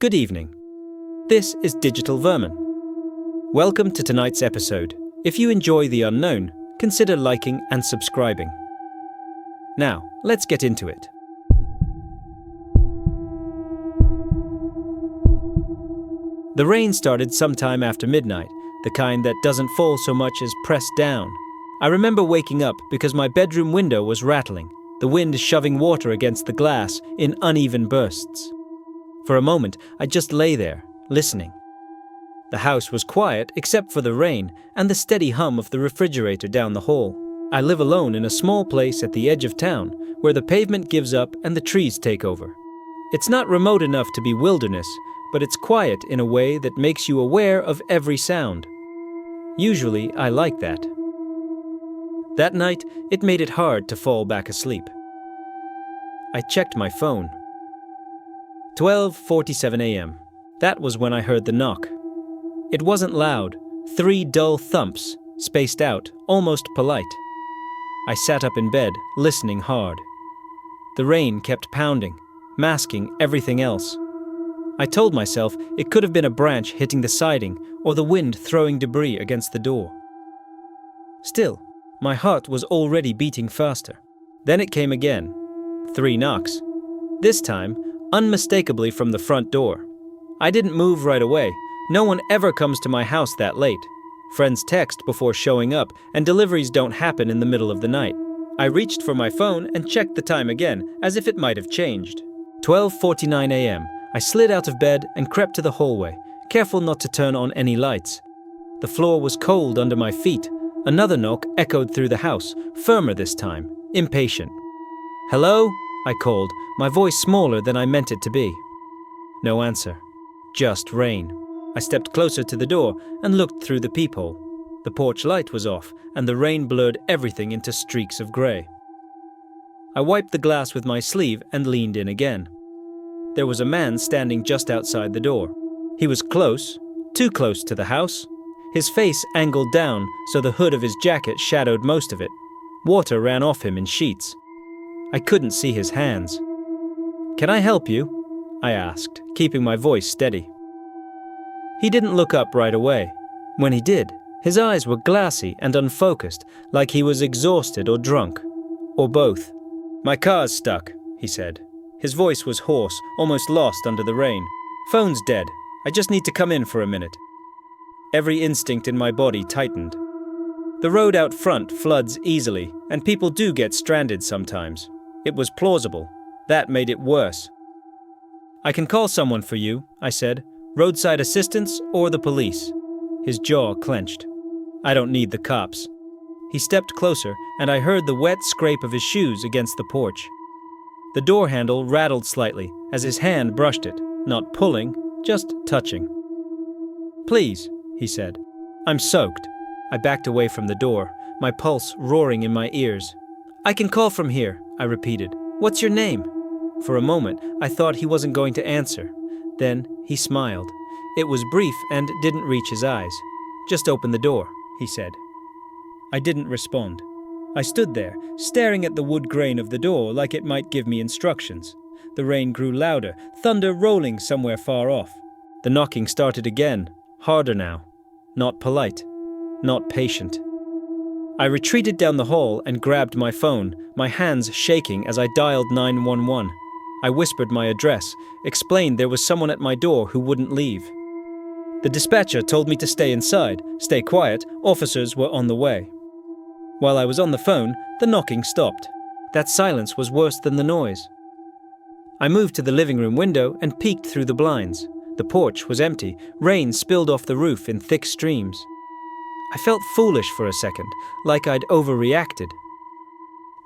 Good evening. This is Digital Vermin. Welcome to tonight's episode. If you enjoy the unknown, consider liking and subscribing. Now, let's get into it. The rain started sometime after midnight, the kind that doesn't fall so much as press down. I remember waking up because my bedroom window was rattling, the wind shoving water against the glass in uneven bursts. For a moment, I just lay there, listening. The house was quiet except for the rain and the steady hum of the refrigerator down the hall. I live alone in a small place at the edge of town, where the pavement gives up and the trees take over. It's not remote enough to be wilderness, but it's quiet in a way that makes you aware of every sound. Usually, I like that. That night, it made it hard to fall back asleep. I checked my phone. 12:47 a.m. That was when I heard the knock. It wasn't loud, 3 dull thumps, spaced out, almost polite. I sat up in bed, listening hard. The rain kept pounding, masking everything else. I told myself it could have been a branch hitting the siding or the wind throwing debris against the door. Still, my heart was already beating faster. Then it came again. 3 knocks. This time, unmistakably from the front door. I didn't move right away. No one ever comes to my house that late. Friends text before showing up, and deliveries don't happen in the middle of the night. I reached for my phone and checked the time again, as if it might have changed. 12:49 a.m. I slid out of bed and crept to the hallway, careful not to turn on any lights. The floor was cold under my feet. Another knock echoed through the house, firmer this time, impatient. "Hello?" I called, my voice smaller than I meant it to be. No answer. Just rain. I stepped closer to the door and looked through the peephole. The porch light was off, and the rain blurred everything into streaks of grey. I wiped the glass with my sleeve and leaned in again. There was a man standing just outside the door. He was close, too close to the house. His face angled down so the hood of his jacket shadowed most of it. Water ran off him in sheets. I couldn't see his hands. "Can I help you?" I asked, keeping my voice steady. He didn't look up right away. When he did, his eyes were glassy and unfocused, like he was exhausted or drunk, or both. "My car's stuck," he said. His voice was hoarse, almost lost under the rain. "Phone's dead. I just need to come in for a minute." Every instinct in my body tightened. The road out front floods easily, and people do get stranded sometimes. It was plausible. That made it worse. "I can call someone for you," I said. "Roadside assistance or the police." His jaw clenched. "I don't need the cops." He stepped closer, and I heard the wet scrape of his shoes against the porch. The door handle rattled slightly as his hand brushed it, not pulling, just touching. "Please," he said. "I'm soaked." I backed away from the door, my pulse roaring in my ears. "I can call from here," I repeated. "What's your name?" For a moment, I thought he wasn't going to answer. Then he smiled. It was brief and didn't reach his eyes. "Just open the door," he said. I didn't respond. I stood there, staring at the wood grain of the door like it might give me instructions. The rain grew louder, thunder rolling somewhere far off. The knocking started again, harder now. Not polite, not patient. I retreated down the hall and grabbed my phone, my hands shaking as I dialed 911. I whispered my address, explained there was someone at my door who wouldn't leave. The dispatcher told me to stay inside, stay quiet, officers were on the way. While I was on the phone, the knocking stopped. That silence was worse than the noise. I moved to the living room window and peeked through the blinds. The porch was empty, rain spilled off the roof in thick streams. I felt foolish for a second, like I'd overreacted.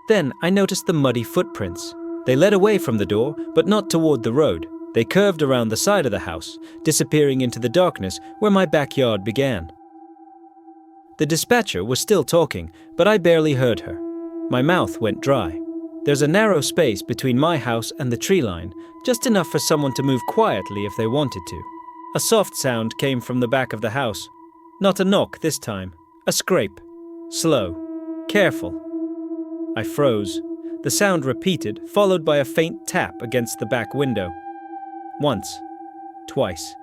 Then I noticed the muddy footprints. They led away from the door, but not toward the road. They curved around the side of the house, disappearing into the darkness where my backyard began. The dispatcher was still talking, but I barely heard her. My mouth went dry. There's a narrow space between my house and the tree line, just enough for someone to move quietly if they wanted to. A soft sound came from the back of the house. Not a knock this time. A scrape. Slow. Careful. I froze. The sound repeated, followed by a faint tap against the back window. Once. twice.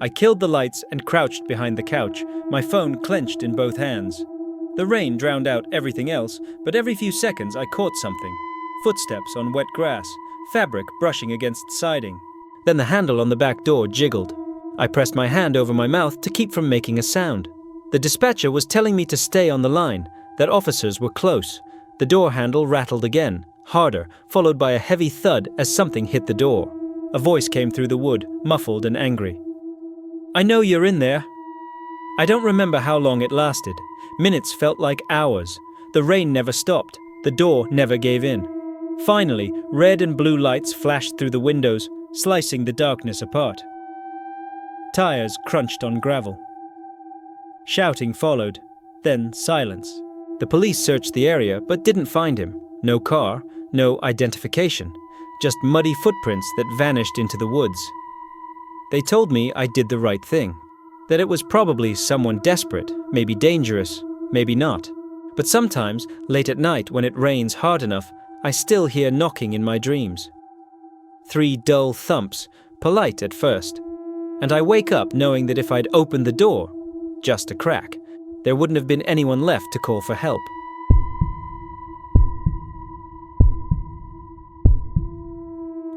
I killed the lights and crouched behind the couch, my phone clenched in both hands. The rain drowned out everything else, but every few seconds I caught something. Footsteps on wet grass, fabric brushing against siding. Then the handle on the back door jiggled. I pressed my hand over my mouth to keep from making a sound. The dispatcher was telling me to stay on the line, that officers were close. The door handle rattled again, harder, followed by a heavy thud as something hit the door. A voice came through the wood, muffled and angry. "I know you're in there." I don't remember how long it lasted. Minutes felt like hours. The rain never stopped. The door never gave in. Finally, red and blue lights flashed through the windows, slicing the darkness apart. Tires crunched on gravel. Shouting followed, then silence. The police searched the area but didn't find him. No car, no identification, just muddy footprints that vanished into the woods. They told me I did the right thing, that it was probably someone desperate, maybe dangerous, maybe not. But sometimes, late at night when it rains hard enough, I still hear knocking in my dreams. 3 dull thumps, polite at first. And I wake up knowing that if I'd opened the door, just a crack, there wouldn't have been anyone left to call for help.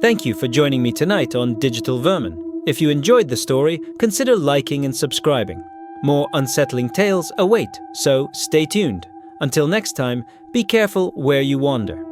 Thank you for joining me tonight on Digital Vermin. If you enjoyed the story, consider liking and subscribing. More unsettling tales await, so stay tuned. Until next time, be careful where you wander.